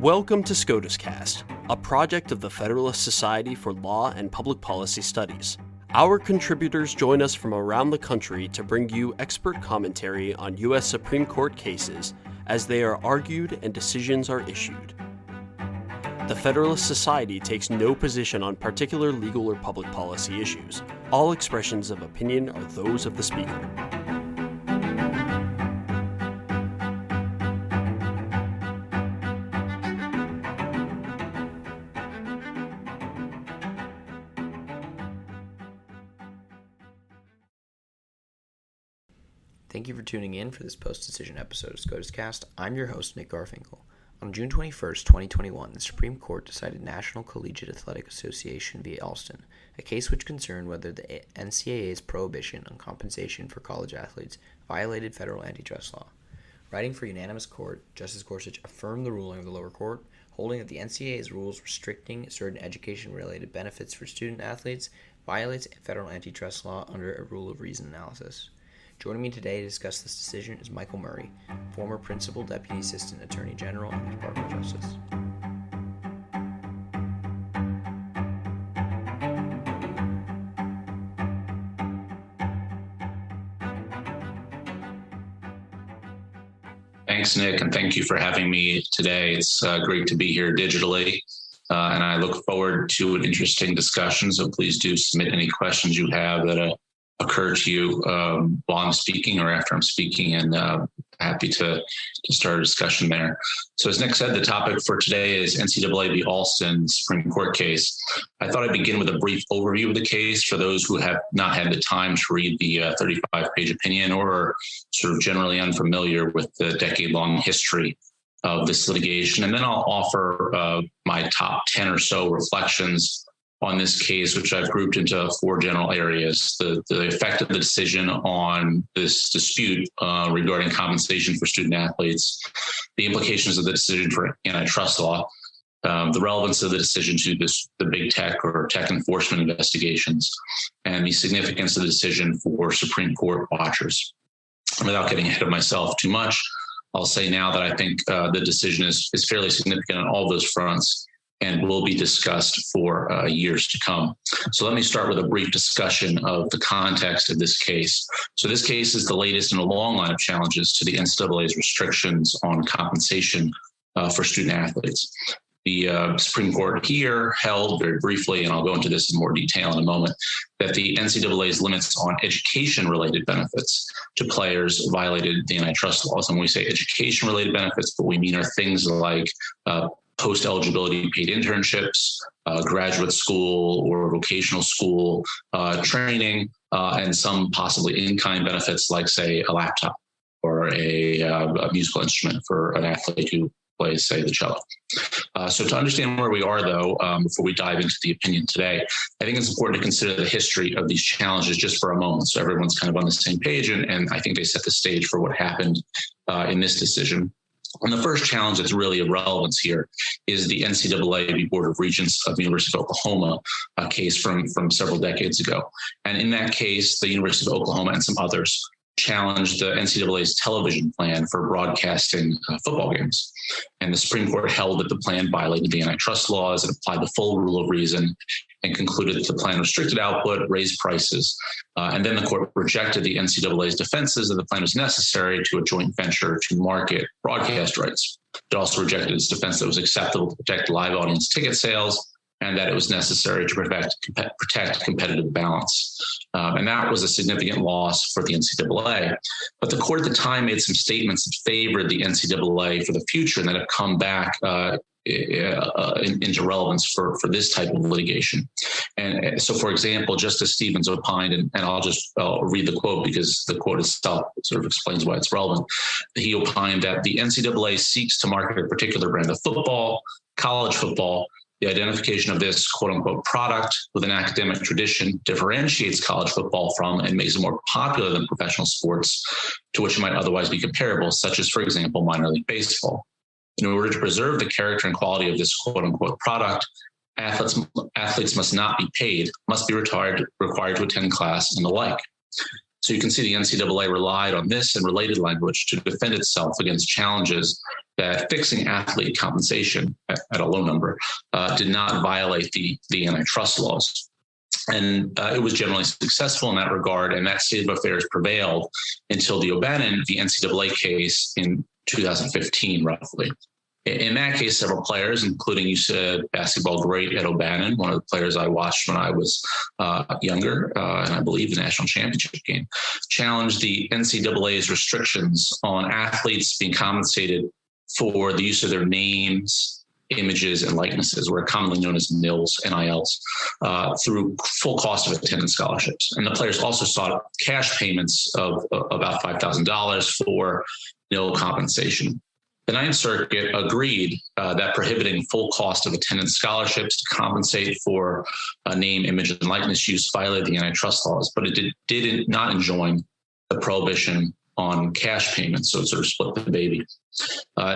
Welcome to SCOTUScast, a project of the Federalist Society for Law and Public Policy Studies. Our contributors join us from around the country to bring you expert commentary on U.S. Supreme Court cases as they are argued and decisions are issued. The Federalist Society takes no position on particular legal or public policy issues. All expressions of opinion are those of the speaker. Thank you for tuning in for this post-decision episode of SCOTUScast. I'm your host, Nick Garfinkel. On June 21st, 2021, the Supreme Court decided National Collegiate Athletic Association v. Alston, a case which concerned whether the NCAA's prohibition on compensation for college athletes violated federal antitrust law. Writing for unanimous court, Justice Gorsuch affirmed the ruling of the lower court, holding that the NCAA's rules restricting certain education-related benefits for student athletes violates federal antitrust law under a rule of reason analysis. Joining me today to discuss this decision is Michael Murray, former Principal Deputy Assistant Attorney General in the Department of Justice. Thanks, Nick, and thank you for having me today. It's great to be here digitally, and I look forward to an interesting discussion, so please do submit any questions you have that occur to you while I'm speaking or after I'm speaking, and happy to start a discussion there. So as Nick said, the topic for today is NCAA v. Alston Supreme Court case. I thought I'd begin with a brief overview of the case for those who have not had the time to read the 35-page opinion or are sort of generally unfamiliar with the decade-long history of this litigation. And then I'll offer my top 10 or so reflections on this case, which I've grouped into four general areas: the effect of the decision on this dispute regarding compensation for student athletes, the implications of the decision for antitrust law, the relevance of the decision to the big tech or tech enforcement investigations, and the significance of the decision for Supreme Court watchers. And without getting ahead of myself too much, I'll say now that I think the decision is fairly significant on all those fronts and will be discussed for years to come. So let me start with a brief discussion of the context of this case. So this case is the latest in a long line of challenges to the NCAA's restrictions on compensation for student athletes. The Supreme Court here held very briefly, and I'll go into this in more detail in a moment, that the NCAA's limits on education-related benefits to players violated the antitrust laws. And when we say education-related benefits, what we mean are things like post-eligibility paid internships, graduate school or vocational school training, and some possibly in-kind benefits like, say, a laptop or a musical instrument for an athlete who plays, say, the cello. So to understand where we are, though, before we dive into the opinion today, I think it's important to consider the history of these challenges just for a moment, so everyone's kind of on the same page, and I think they set the stage for what happened in this decision. And the first challenge that's really of relevance here is the NCAA v. Board of Regents of the University of Oklahoma case from several decades ago. And in that case, the University of Oklahoma and some others challenged the NCAA's television plan for broadcasting football games. And the Supreme Court held that the plan violated the antitrust laws and applied the full rule of reason and concluded that the plan restricted output, raised prices. And then the court rejected the NCAA's defenses that the plan was necessary to a joint venture to market broadcast rights. It also rejected its defense that it was acceptable to protect live audience ticket sales and that it was necessary to protect competitive balance. And that was a significant loss for the NCAA. But the court at the time made some statements that favored the NCAA for the future and that have come back into relevance for this type of litigation. And so, for example, Justice Stevens opined, and I'll read the quote because the quote itself sort of explains why it's relevant. He opined that the NCAA seeks to market a particular brand of football, college football. The identification of this quote-unquote product with an academic tradition differentiates college football from and makes it more popular than professional sports to which it might otherwise be comparable, such as, for example, minor league baseball. In order to preserve the character and quality of this quote-unquote product, athletes must not be paid, must be required to attend class, and the like. So you can see the NCAA relied on this and related language to defend itself against challenges that fixing athlete compensation at a low number did not violate the antitrust laws. And it was generally successful in that regard, and that state of affairs prevailed until the O'Bannon v. NCAA case in 2015, roughly. In that case, several players, including, you said, basketball great Ed O'Bannon, one of the players I watched when I was younger, and I believe the national championship game, challenged the NCAA's restrictions on athletes being compensated for the use of their names, images, and likenesses, or commonly known as NILs, NILs, through full cost of attendance scholarships. And the players also sought cash payments of about $5,000 for NIL compensation. The Ninth Circuit agreed that prohibiting full cost of attendance scholarships to compensate for name, image, and likeness use violated the antitrust laws, but it did not enjoin the prohibition on cash payments, so it sort of split the baby.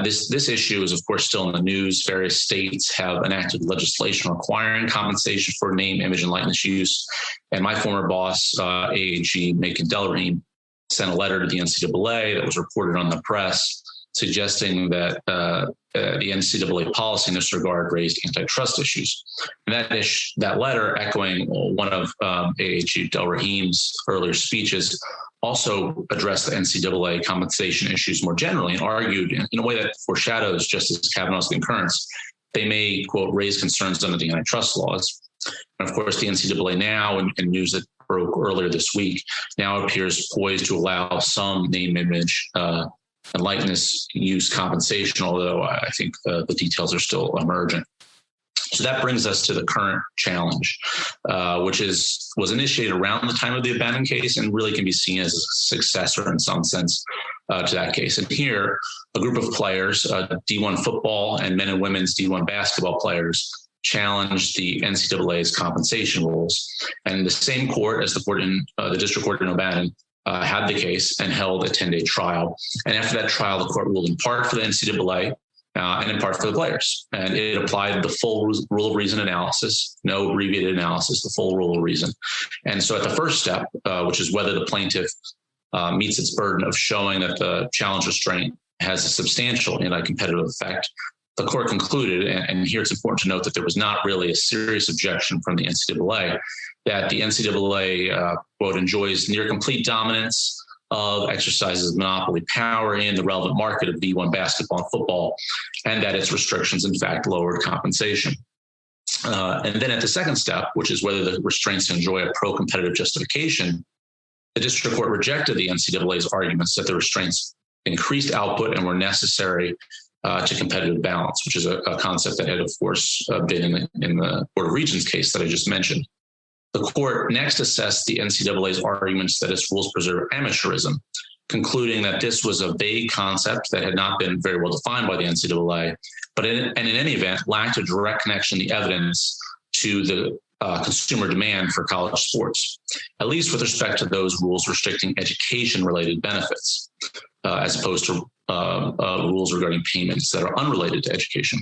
This issue is, of course, still in the news. Various states have enacted legislation requiring compensation for name, image, and likeness use. And my former boss, AAG Macon Delrahim, sent a letter to the NCAA that was reported on the press, suggesting that the NCAA policy in this regard raised antitrust issues. And that letter, echoing one of AAG Delrahim's earlier speeches, also addressed the NCAA compensation issues more generally and argued in a way that foreshadows Justice Kavanaugh's concurrence. They may, quote, raise concerns under the antitrust laws. And of course, the NCAA now, and news that broke earlier this week, now appears poised to allow some name, image, and likeness use compensation, although I think the details are still emerging. So that brings us to the current challenge, which was initiated around the time of the O'Bannon case and really can be seen as a successor in some sense to that case. And here, a group of players, D1 football and men and women's D1 basketball players, challenged the NCAA's compensation rules. And the same court as the district court in O'Bannon had the case and held a 10-day trial. And after that trial, the court ruled in part for the NCAA and in part for the players. And it applied the full rule of reason analysis, no abbreviated analysis, the full rule of reason. And so at the first step, which is whether the plaintiff meets its burden of showing that the challenge restraint has a substantial anti-competitive effect, the court concluded, and here it's important to note that there was not really a serious objection from the NCAA, that the NCAA, quote, enjoys near complete dominance of, exercises monopoly power in the relevant market of D1 basketball and football, and that its restrictions, in fact, lowered compensation. And then at the second step, which is whether the restraints enjoy a pro-competitive justification, the district court rejected the NCAA's arguments that the restraints increased output and were necessary to competitive balance, which is a concept that had, of course, been in the Board of Regents case that I just mentioned. The court next assessed the NCAA's arguments that its rules preserve amateurism, concluding that this was a vague concept that had not been very well defined by the NCAA, but in any event lacked a direct connection in the evidence to the consumer demand for college sports, at least with respect to those rules restricting education-related benefits, as opposed to rules regarding payments that are unrelated to education.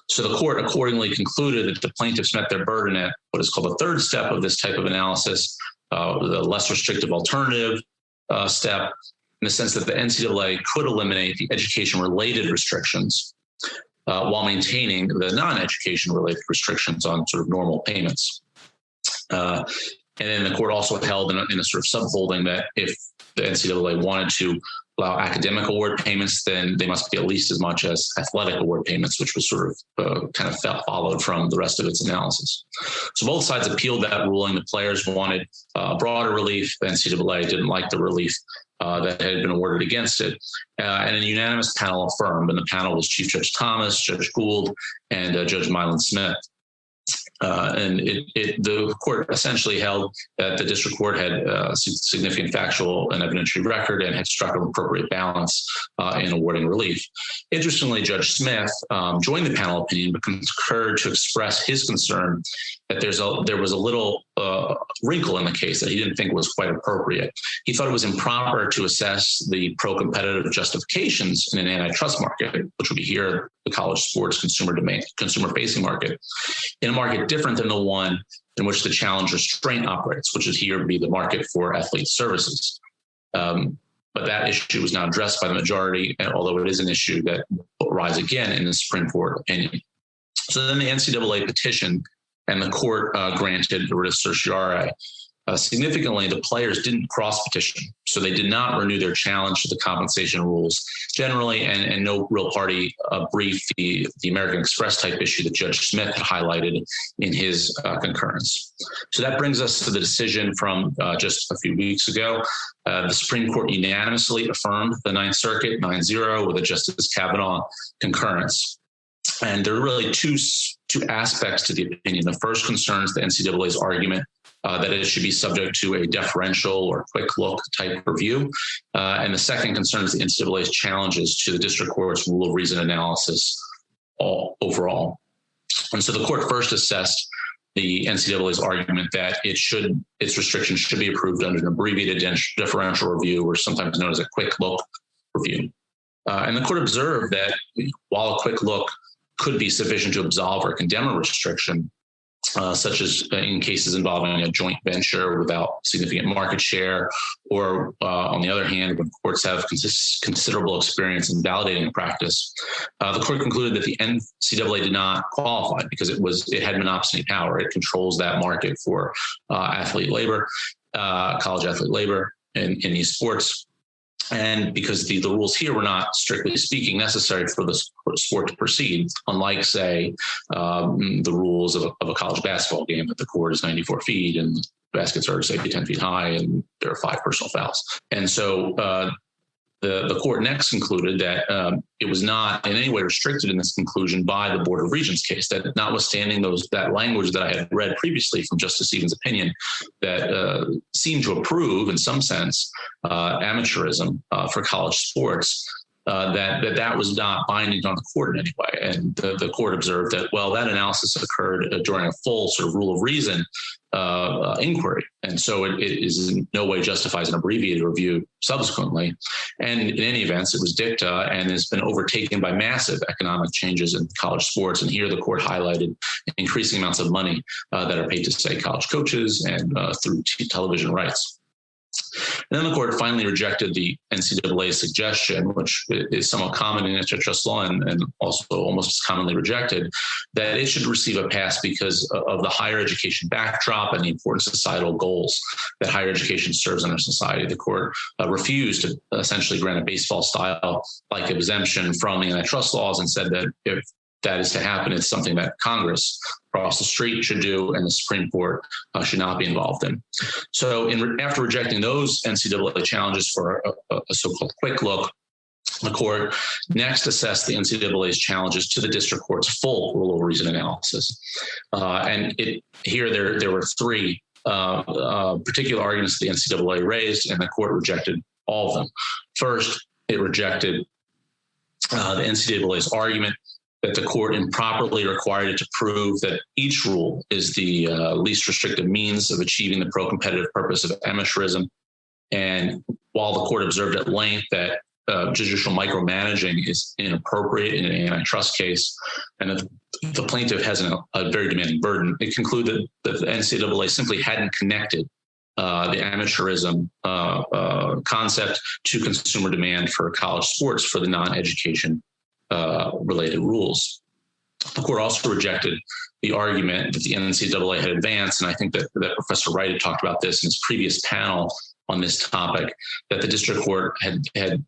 So the court accordingly concluded that the plaintiffs met their burden at what is called the third step of this type of analysis, the less restrictive alternative step, in the sense that the NCAA could eliminate the education-related restrictions while maintaining the non-education-related restrictions on sort of normal payments. And then the court also held in a sort of sub-holding that if the NCAA wanted to allow academic award payments, then they must be at least as much as athletic award payments, which was sort of kind of followed from the rest of its analysis. So both sides appealed that ruling. The players wanted broader relief. The NCAA didn't like the relief that had been awarded against it. And a unanimous panel affirmed, and the panel was Chief Judge Thomas, Judge Gould, and Judge Mylan Smith. And the court essentially held that the district court had a significant factual and evidentiary record and had struck an appropriate balance in awarding relief. Interestingly, Judge Smith joined the panel opinion, but concurred to express his concern that there was a little wrinkle in the case that he didn't think was quite appropriate. He thought it was improper to assess the pro-competitive justifications in an antitrust market, which would be here the college sports consumer-facing market, in a market different than the one in which the challenge restraint operates, which is here would be the market for athlete services. But that issue was now addressed by the majority, although it is an issue that will rise again in the Supreme Court opinion. So then the NCAA petitioned, and the court granted writ of certiorari. Significantly, the players didn't cross-petition, so they did not renew their challenge to the compensation rules generally, and no real party briefed the American Express type issue that Judge Smith had highlighted in his concurrence. So that brings us to the decision from just a few weeks ago. The Supreme Court unanimously affirmed the Ninth Circuit 9-0 with a Justice Kavanaugh concurrence. And there are really two aspects to the opinion. The first concerns the NCAA's argument that it should be subject to a deferential or quick look type review. And the second concerns the NCAA's challenges to the district court's rule of reason analysis overall. And so the court first assessed the NCAA's argument that its restrictions should be approved under an abbreviated deferential review, or sometimes known as a quick look review. And the court observed that while a quick look could be sufficient to absolve or condemn a restriction, such as in cases involving a joint venture without significant market share, or on the other hand, when courts have considerable experience in validating practice, the court concluded that the NCAA did not qualify because it had monopsony power. It controls that market for athlete labor, college athlete labor in these sports. And because the rules here were not, strictly speaking, necessary for the sport to proceed, unlike, say, the rules of a college basketball game, that the court is 94 feet and the baskets are, say, 10 feet high and there are 5 personal fouls. And so the court next concluded that it was not in any way restricted in this conclusion by the Board of Regents case, that notwithstanding that language that I had read previously from Justice Stevens' opinion that seemed to approve, in some sense, amateurism for college sports, that was not binding on the court in any way. And the court observed that, well, that analysis occurred during a full sort of rule of reason inquiry. And so it is in no way justifies an abbreviated review subsequently. And in any event, it was dicta and has been overtaken by massive economic changes in college sports. And here the court highlighted increasing amounts of money that are paid to, say, college coaches and through television rights. And then the court finally rejected the NCAA's suggestion, which is somewhat common in antitrust law and also almost as commonly rejected, that it should receive a pass because of the higher education backdrop and the important societal goals that higher education serves in our society. The court refused to essentially grant a baseball-style-like exemption from the antitrust laws and said that if that is to happen, it's something that Congress across the street should do and the Supreme Court should not be involved in. So after rejecting those NCAA challenges for a so-called quick look, the court next assessed the NCAA's challenges to the district court's full rule of reason analysis. And here there were 3 particular arguments the NCAA raised, and the court rejected all of them. First, it rejected the NCAA's argument that the court improperly required it to prove that each rule is the least restrictive means of achieving the pro-competitive purpose of amateurism. And while the court observed at length that judicial micromanaging is inappropriate in an antitrust case, and that the plaintiff has a very demanding burden, it concluded that the NCAA simply hadn't connected the amateurism concept to consumer demand for college sports for the non-education related rules. The court also rejected the argument that the NCAA had advanced, and I think that Professor Wright had talked about this in his previous panel on this topic, that the district court had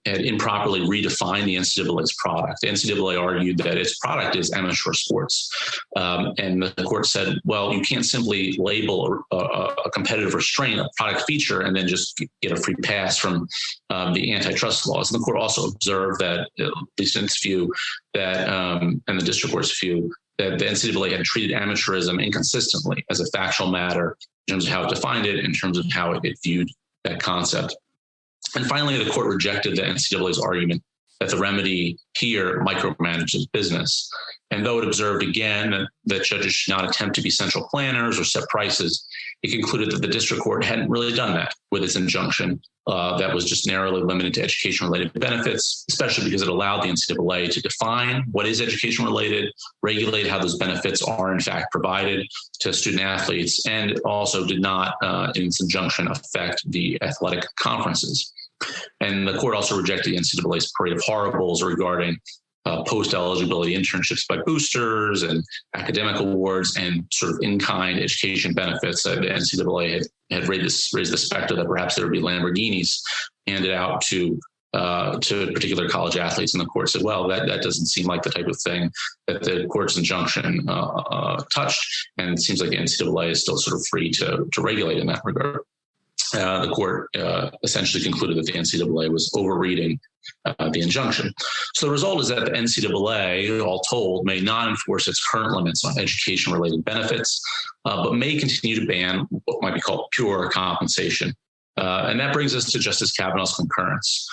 improperly redefined the NCAA's product. The NCAA argued that its product is amateur sports. And the court said, well, you can't simply label a competitive restraint a product feature and then just get a free pass from the antitrust laws. And the court also observed that, at least in its view, that and the district court's view, that the NCAA had treated amateurism inconsistently as a factual matter in terms of how it defined it, in terms of how it viewed that concept. And finally, the court rejected the NCAA's argument that the remedy here micromanages business. And though it observed again that judges should not attempt to be central planners or set prices, it concluded that the district court hadn't really done that with its injunction that was just narrowly limited to education-related benefits, especially because it allowed the NCAA to define what is education-related, regulate how those benefits are in fact provided to student athletes, and also did not, in its injunction, affect the athletic conferences. And the court also rejected the NCAA's parade of horribles regarding post-eligibility internships by boosters and academic awards and sort of in-kind education benefits. The NCAA had raised the specter that perhaps there would be Lamborghinis handed out to particular college athletes, and the court said, well, that doesn't seem like the type of thing that the court's injunction touched, and it seems like the NCAA is still sort of free to regulate in that regard. The court essentially concluded that the NCAA was overreading the injunction. So the result is that the NCAA, all told, may not enforce its current limits on education-related benefits, but may continue to ban what might be called pure compensation. And that brings us to Justice Kavanaugh's concurrence.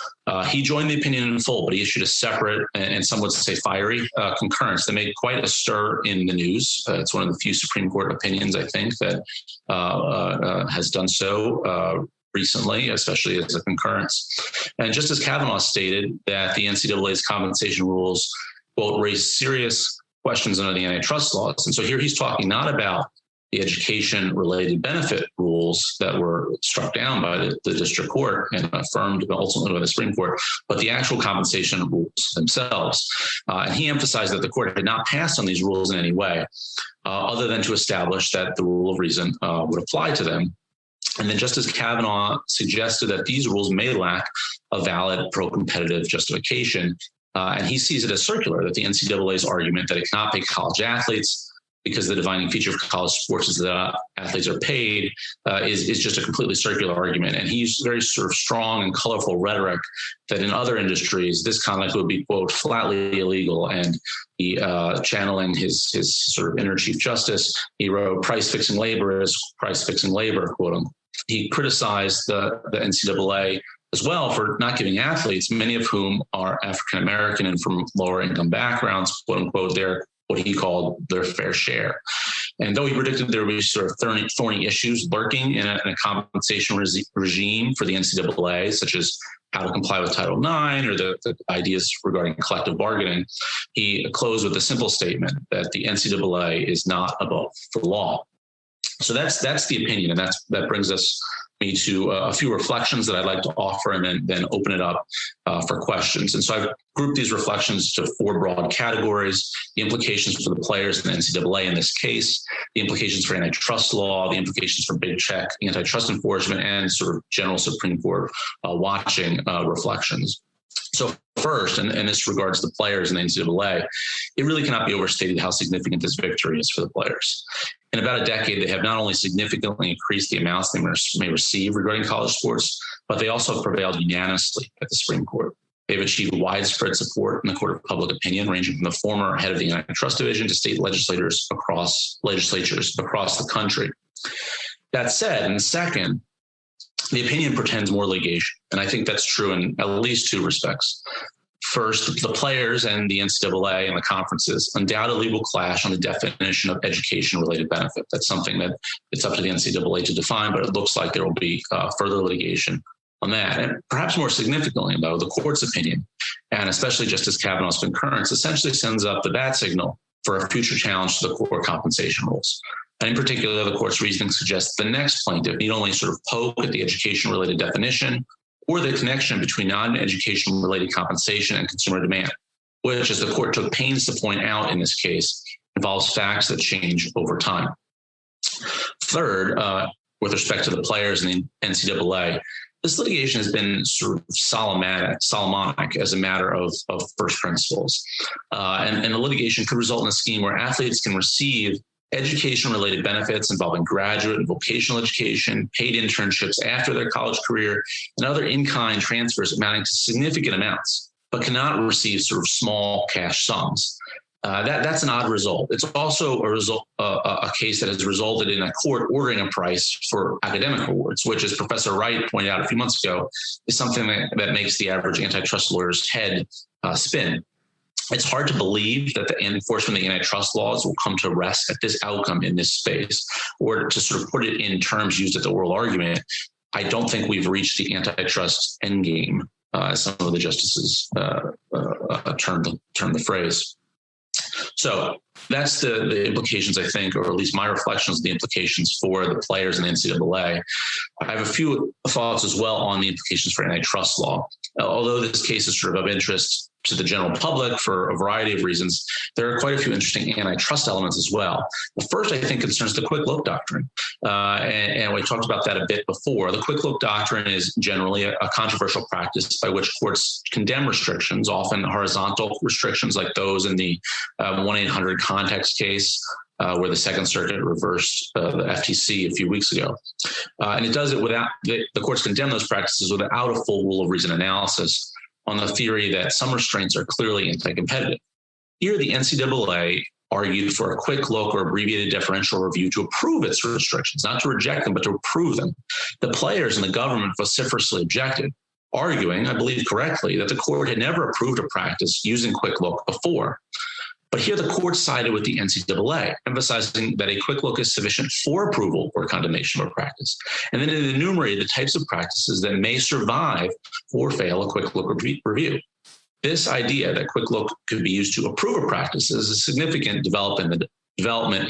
He joined the opinion in full, but he issued a separate and some would say fiery concurrence that made quite a stir in the news. It's one of the few Supreme Court opinions, I think, that has done so recently, especially as a concurrence. And Justice Kavanaugh stated that the NCAA's compensation rules, quote, raise serious questions under the antitrust laws. And so here he's talking not about the education-related benefit rules that were struck down by the district court and affirmed ultimately by the Supreme Court, but the actual compensation rules themselves. And he emphasized that the court had not passed on these rules in any way, other than to establish that the rule of reason would apply to them. And then Justice Kavanaugh suggested that these rules may lack a valid pro-competitive justification. And he sees it as circular, that the NCAA's argument that it cannot pay college athletes because the defining feature of college sports is that athletes are paid is just a completely circular argument. And he used very sort of strong and colorful rhetoric that in other industries, this conduct would be, quote, flatly illegal. And he, channeling his sort of inner Chief Justice, he wrote, price fixing labor is price fixing labor, quote unquote. He criticized the NCAA as well for not giving athletes, many of whom are African-American and from lower income backgrounds, quote unquote, their what he called their fair share. And though he predicted there would be sort of thorny issues lurking in a compensation regime for the NCAA, such as how to comply with Title IX or the ideas regarding collective bargaining, he closed with a simple statement that the NCAA is not above the law. So that's the opinion, and that brings me to a few reflections that I'd like to offer, and then open it up for questions. And so I've grouped these reflections to four broad categories: the implications for the players and the NCAA in this case, the implications for antitrust law, the implications for big check antitrust enforcement, and sort of general Supreme Court watching reflections. So first, and this regards the players in the NCAA, it really cannot be overstated how significant this victory is for the players. In about a decade, they have not only significantly increased the amounts they may receive regarding college sports, but they also have prevailed unanimously at the Supreme Court. They've achieved widespread support in the court of public opinion, ranging from the former head of the antitrust division to state legislatures across the country. That said, and second, the opinion pretends more litigation, and I think that's true in at least two respects. First, the players and the NCAA and the conferences undoubtedly will clash on the definition of education-related benefit. That's something that it's up to the NCAA to define, but it looks like there will be further litigation on that. And perhaps more significantly, though, the court's opinion, and especially Justice Kavanaugh's concurrence, essentially sends up the bat signal for a future challenge to the core compensation rules. And in particular, the court's reasoning suggests the next plaintiff need only sort of poke at the education-related definition or the connection between non-education related compensation and consumer demand, which, as the court took pains to point out in this case, involves facts that change over time. Third, with respect to the players and the NCAA, this litigation has been sort of Solomonic as a matter of first principles. And the litigation could result in a scheme where athletes can receive education-related benefits involving graduate and vocational education, paid internships after their college career, and other in-kind transfers amounting to significant amounts, but cannot receive sort of small cash sums. That's an odd result. It's also a case that has resulted in a court ordering a price for academic awards, which, as Professor Wright pointed out a few months ago, is something that makes the average antitrust lawyer's head spin. It's hard to believe that the enforcement of the antitrust laws will come to rest at this outcome in this space, or to sort of put it in terms used at the oral argument. I don't think we've reached the antitrust endgame, as some of the justices termed the phrase. So that's the implications, I think, or at least my reflections of the implications for the players in the NCAA. I have a few thoughts as well on the implications for antitrust law. Although this case is sort of interest to the general public for a variety of reasons, there are quite a few interesting antitrust elements as well. The first, I think, concerns the quick look doctrine. And we talked about that a bit before. The quick look doctrine is generally a controversial practice by which courts condemn restrictions, often horizontal restrictions like those in the 1-800 context case, where the Second Circuit reversed the FTC a few weeks ago. And it does it without, the courts condemn those practices without a full rule of reason analysis on the theory that some restraints are clearly anti-competitive. Here, the NCAA argued for a quick look or abbreviated deferential review to approve its restrictions, not to reject them, but to approve them. The players and the government vociferously objected, arguing, I believe correctly, that the court had never approved a practice using quick look before. But here the court sided with the NCAA, emphasizing that a quick look is sufficient for approval or condemnation of a practice. And then it enumerated the types of practices that may survive or fail a quick look review. This idea that quick look could be used to approve a practice is a significant development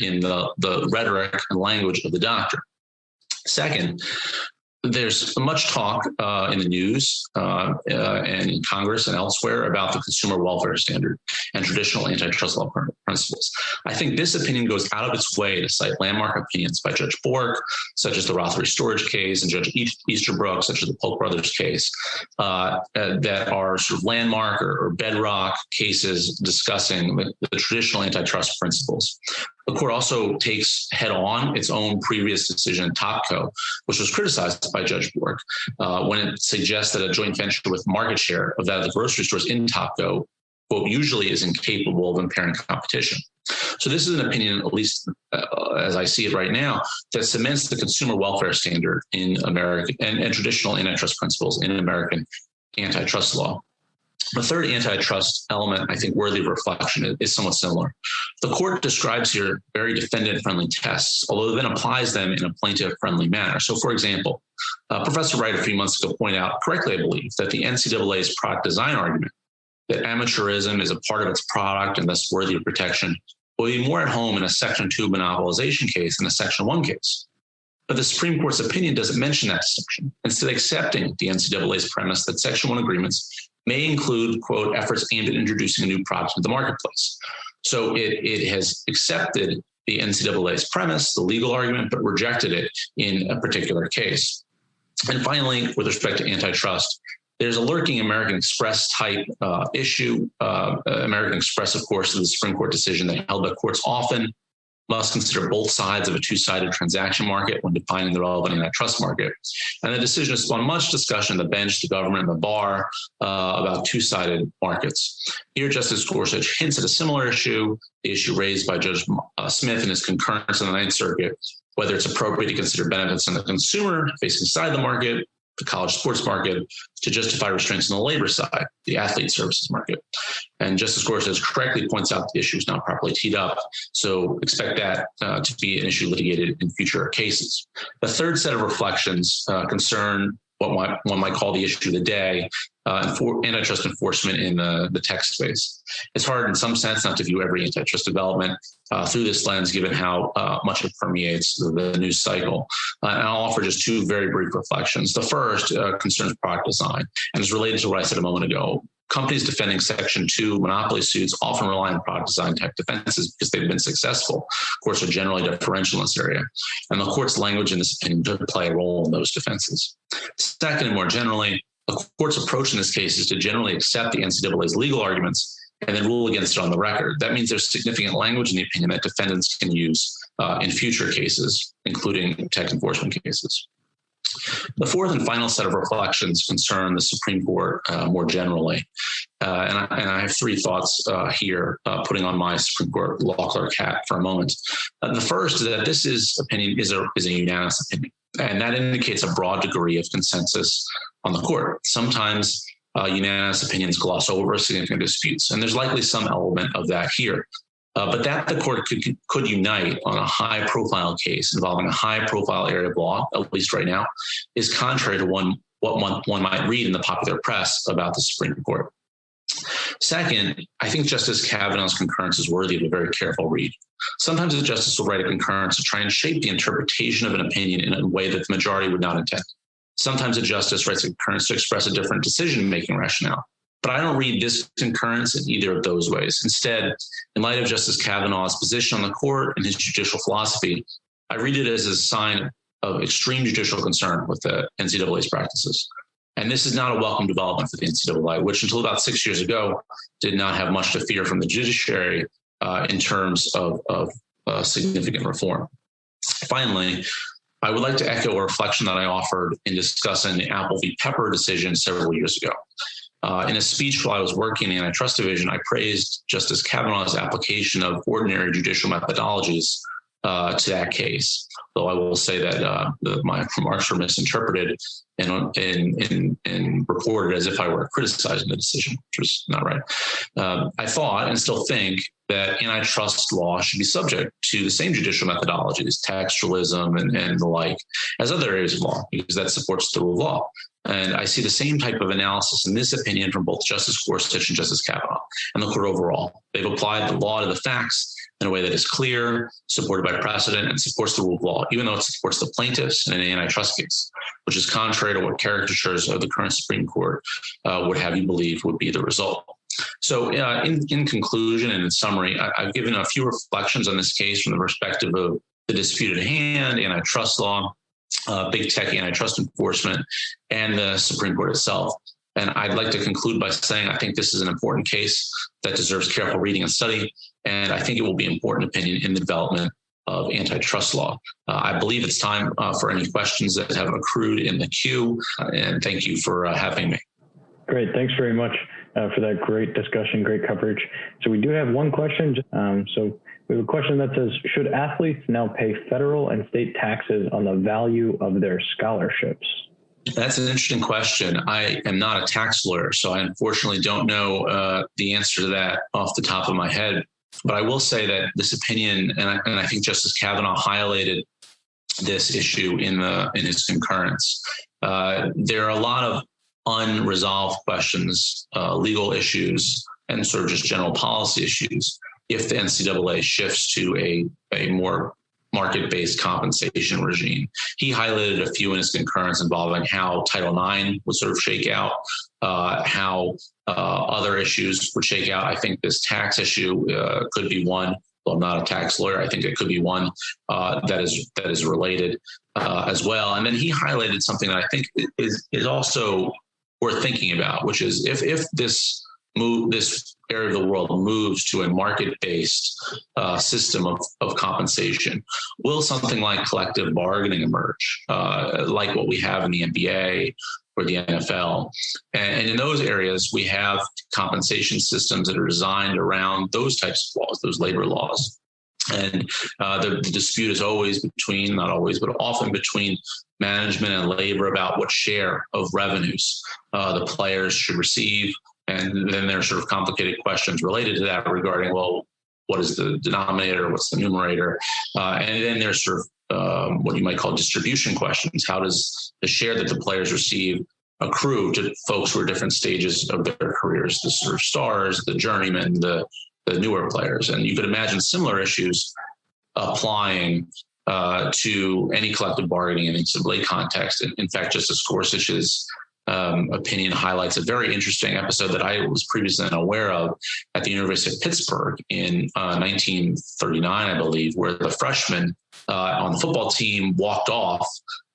in the rhetoric and language of the doctrine. Second, there's much talk in the news and in Congress and elsewhere about the consumer welfare standard and traditional antitrust law principles. I think this opinion goes out of its way to cite landmark opinions by Judge Bork, such as the Rothery storage case, and Judge Easterbrook, such as the Polk brothers case, that are sort of landmark or bedrock cases discussing the traditional antitrust principles. The court also takes head on its own previous decision in Topco, which was criticized by Judge Bork when it suggests that a joint venture with market share of that of the grocery stores in Topco, quote, usually is incapable of impairing competition. So this is an opinion, at least as I see it right now, that cements the consumer welfare standard in America and traditional antitrust principles in American antitrust law. The third antitrust element, I think, worthy of reflection is somewhat similar. The court describes here very defendant-friendly tests, although then applies them in a plaintiff-friendly manner. So, for example, Professor Wright a few months ago pointed out, correctly I believe, that the NCAA's product design argument, that amateurism is a part of its product and thus worthy of protection, will be more at home in a Section 2 monopolization case than a Section 1 case. But the Supreme Court's opinion doesn't mention that distinction, instead accepting the NCAA's premise that Section 1 agreements may include, quote, efforts aimed at introducing a new product into the marketplace. So it has accepted the NCAA's premise, the legal argument, but rejected it in a particular case. And finally, with respect to antitrust, there's a lurking American Express type issue. American Express, of course, is the Supreme Court decision that held that courts often must consider both sides of a two-sided transaction market when defining the relevant antitrust market. And the decision has spawned much discussion on the bench, the government, and the bar about two-sided markets. Here, Justice Gorsuch hints at a similar issue, the issue raised by Judge Smith in his concurrence in the Ninth Circuit, whether it's appropriate to consider benefits on the consumer facing inside the market, the college sports market, to justify restraints on the labor side, the athlete services market. And Justice Gorsuch correctly points out the issue is not properly teed up, so expect that to be an issue litigated in future cases. The third set of reflections concern what one might call the issue of the day, antitrust enforcement in the tech space. It's hard in some sense not to view every antitrust development through this lens, given how much it permeates the news cycle. And I'll offer just two very brief reflections. The first concerns product design and is related to what I said a moment ago. Companies defending Section 2 monopoly suits often rely on product design type defenses because they've been successful. Courts are generally deferential in this area, and the court's language in this opinion does play a role in those defenses. Second, and more generally, the court's approach in this case is to generally accept the NCAA's legal arguments and then rule against it on the record. That means there's significant language in the opinion that defendants can use in future cases, including tech enforcement cases. The fourth and final set of reflections concern the Supreme Court more generally. And I have three thoughts here, putting on my Supreme Court law clerk hat for a moment. The first is that this opinion is a unanimous opinion, and that indicates a broad degree of consensus on the court. Sometimes unanimous opinions gloss over significant disputes, and there's likely some element of that here. But that the court could unite on a high-profile case involving a high-profile area of law, at least right now, is contrary to what one might read in the popular press about the Supreme Court. Second, I think Justice Kavanaugh's concurrence is worthy of a very careful read. Sometimes a justice will write a concurrence to try and shape the interpretation of an opinion in a way that the majority would not intend. Sometimes a justice writes a concurrence to express a different decision-making rationale. But I don't read this concurrence in either of those ways. Instead, in light of Justice Kavanaugh's position on the court and his judicial philosophy, I read it as a sign of extreme judicial concern with the NCAA's practices. And this is not a welcome development for the NCAA, which until about 6 years ago did not have much to fear from the judiciary in terms of significant reform. Finally, I would like to echo a reflection that I offered in discussing the Apple v. Pepper decision several years ago. In a speech while I was working in the antitrust division, I praised Justice Kavanaugh's application of ordinary judicial methodologies to that case. Though I will say that my remarks were misinterpreted and reported as if I were criticizing the decision, which was not right. I thought and still think that antitrust law should be subject to the same judicial methodologies, textualism and the like, as other areas of law, because that supports the rule of law. And I see the same type of analysis in this opinion from both Justice Gorsuch and Justice Kavanaugh and the court overall. They've applied the law to the facts in a way that is clear, supported by precedent, and supports the rule of law, even though it supports the plaintiffs in an antitrust case, which is contrary to what caricatures of the current Supreme Court would have you believe would be the result. So in conclusion and in summary, I've given a few reflections on this case from the perspective of the dispute at hand, antitrust law, big tech antitrust enforcement, and the Supreme Court itself. And I'd like to conclude by saying I think this is an important case that deserves careful reading and study, and I think it will be an important opinion in the development of antitrust law. I believe it's time for any questions that have accrued in the queue, and thank you for having me. Great. Thanks very much for that great discussion, great coverage. So we do have one question. So we have a question that says, should athletes now pay federal and state taxes on the value of their scholarships? That's an interesting question. I am not a tax lawyer, so I unfortunately don't know the answer to that off the top of my head. But I will say that this opinion, and I think Justice Kavanaugh highlighted this issue in his concurrence. There are a lot of unresolved questions, legal issues, and sort of just general policy issues if the NCAA shifts to a more market-based compensation regime. He highlighted a few in his concurrence involving how Title IX would sort of shake out, how other issues would shake out. I think this tax issue could be one. Well, I'm not a tax lawyer. I think it could be one that is related as well. And then he highlighted something that I think is also worth thinking about, which is if this area of the world moves to a market-based system of compensation, will something like collective bargaining emerge, like what we have in the NBA or the NFL? And in those areas, we have compensation systems that are designed around those types of laws, those labor laws. And the dispute is always between, not always, but often between management and labor about what share of revenues the players should receive. And then there's sort of complicated questions related to that regarding, well, what is the denominator? What's the numerator? And then there's sort of what you might call distribution questions. How does the share that the players receive accrue to folks who are different stages of their careers, the sort of stars, the journeymen, the newer players? And you could imagine similar issues applying to any collective bargaining in NCAA context. In fact, Justice Gorsuch's opinion highlights a very interesting episode that I was previously unaware of at the University of Pittsburgh in 1939, I believe, where the freshmen on the football team walked off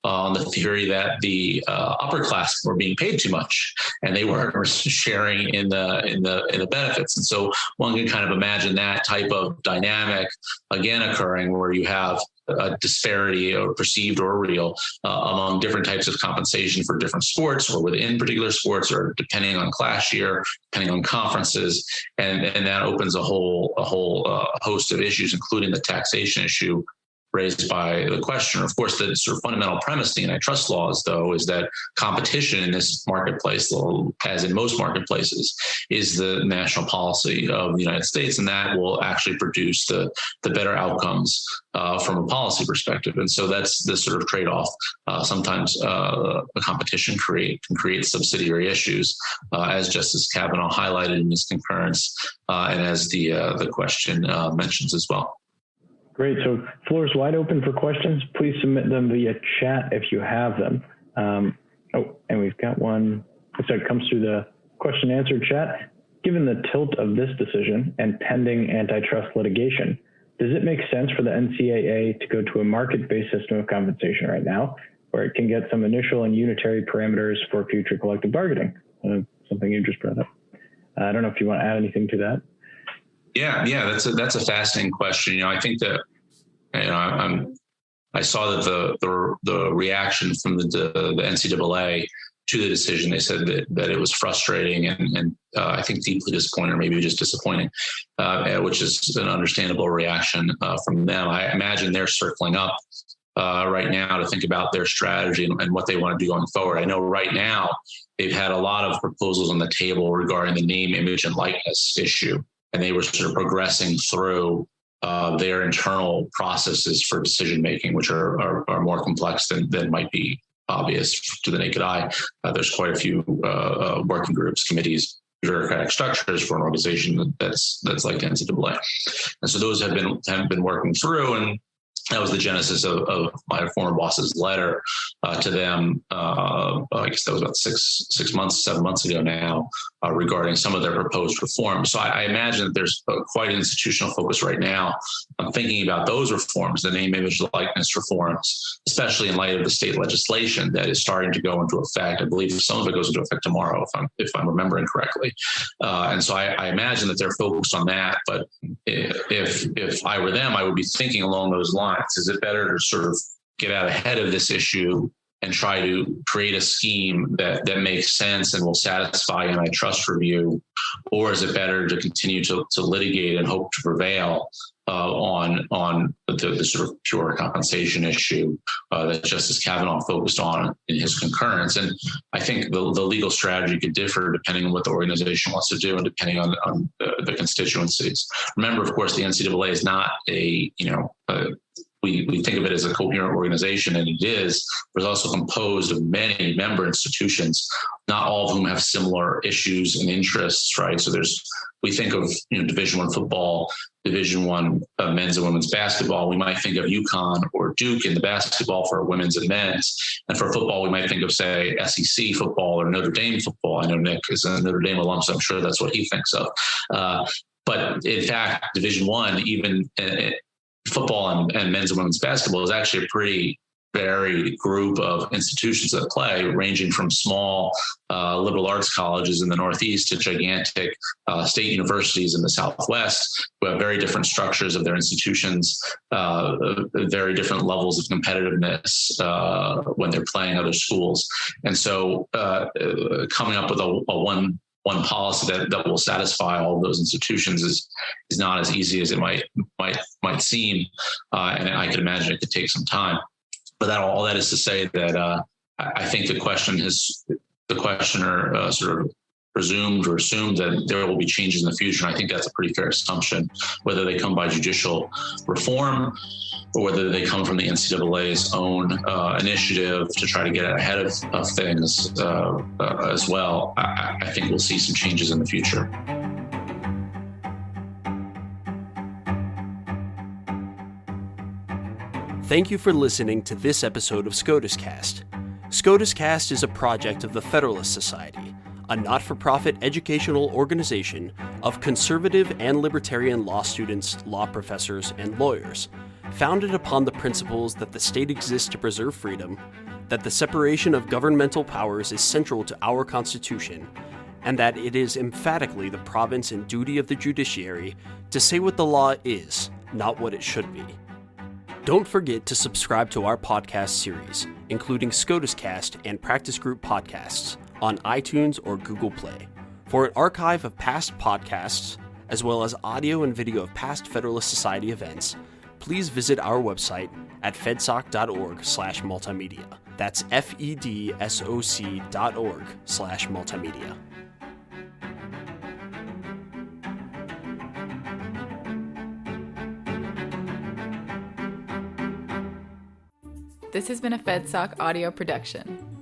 on the theory that the upper class were being paid too much and they weren't sharing in the benefits. And so one can kind of imagine that type of dynamic again occurring where you have a disparity, or perceived or real, among different types of compensation for different sports or within particular sports, or depending on class year, depending on conferences. And that opens a whole host of issues, including the taxation issue raised by the questioner. Of course, the sort of fundamental premise of the antitrust laws, though, is that competition in this marketplace, as in most marketplaces, is the national policy of the United States, and that will actually produce the better outcomes from a policy perspective. And so that's the sort of trade-off. Sometimes a competition can create subsidiary issues, as Justice Kavanaugh highlighted in his concurrence, and as the question mentions as well. Great. So floor is wide open for questions. Please submit them via chat if you have them. And we've got one. So it comes through the question and answer chat. Given the tilt of this decision and pending antitrust litigation, does it make sense for the NCAA to go to a market-based system of compensation right now, where it can get some initial and unitary parameters for future collective bargaining? Something you just brought up. I don't know if you want to add anything to that. Yeah, that's a fascinating question. I think that I saw that the reaction from the NCAA to the decision. They said that it was frustrating and I think deeply disappointing, or maybe just disappointing, which is an understandable reaction from them. I imagine they're circling up right now to think about their strategy and what they want to do going forward. I know right now they've had a lot of proposals on the table regarding the name, image, and likeness issue. And they were sort of progressing through their internal processes for decision making, which are more complex than might be obvious to the naked eye. There's quite a few working groups, committees, bureaucratic structures for an organization that's like the NCAA. And so those have been working through, and that was the genesis of my former boss's letter to them. I guess that was about 7 months ago now, regarding some of their proposed reforms. So I imagine that there's quite an institutional focus right now on thinking about those reforms, the name, image, likeness reforms, especially in light of the state legislation that is starting to go into effect. I believe some of it goes into effect tomorrow, if I'm remembering correctly. And so I imagine that they're focused on that. But if I were them, I would be thinking along those lines. Is it better to sort of get out ahead of this issue and try to create a scheme that makes sense and will satisfy antitrust review? Or is it better to continue to litigate and hope to prevail on the sort of pure compensation issue that Justice Kavanaugh focused on in his concurrence? And I think the legal strategy could differ depending on what the organization wants to do and depending on the constituencies. Remember, of course, the NCAA is not we think of it as a coherent organization, and it is, but it's also composed of many member institutions, not all of whom have similar issues and interests, right? So we think of Division I football, Division I men's and women's basketball. We might think of UConn or Duke in the basketball for women's and men's. And for football, we might think of, say, SEC football or Notre Dame football. I know Nick is a Notre Dame alum, so I'm sure that's what he thinks of. But in fact, Division I, even football and men's and women's basketball, is actually a pretty varied group of institutions that play, ranging from small liberal arts colleges in the Northeast to gigantic state universities in the Southwest, who have very different structures of their institutions, very different levels of competitiveness when they're playing other schools. And so coming up with a one policy that will satisfy all of those institutions is not as easy as it might seem, and I can imagine it could take some time. But all that is to say that I think the questioner sort of presumed or assumed that there will be changes in the future, and I think that's a pretty fair assumption, whether they come by judicial reform or whether they come from the NCAA's own initiative to try to get ahead of things as well. I think we'll see some changes in the future. Thank you for listening to this episode of SCOTUScast. SCOTUScast is a project of the Federalist Society, a not-for-profit educational organization of conservative and libertarian law students, law professors, and lawyers, founded upon the principles that the state exists to preserve freedom, that the separation of governmental powers is central to our Constitution, and that it is emphatically the province and duty of the judiciary to say what the law is, not what it should be. Don't forget to subscribe to our podcast series, including SCOTUScast and Practice Group podcasts, on iTunes or Google Play. For an archive of past podcasts, as well as audio and video of past Federalist Society events, please visit our website at fedsoc.org/multimedia. That's fedsoc.org/multimedia. This has been a FedSoc audio production.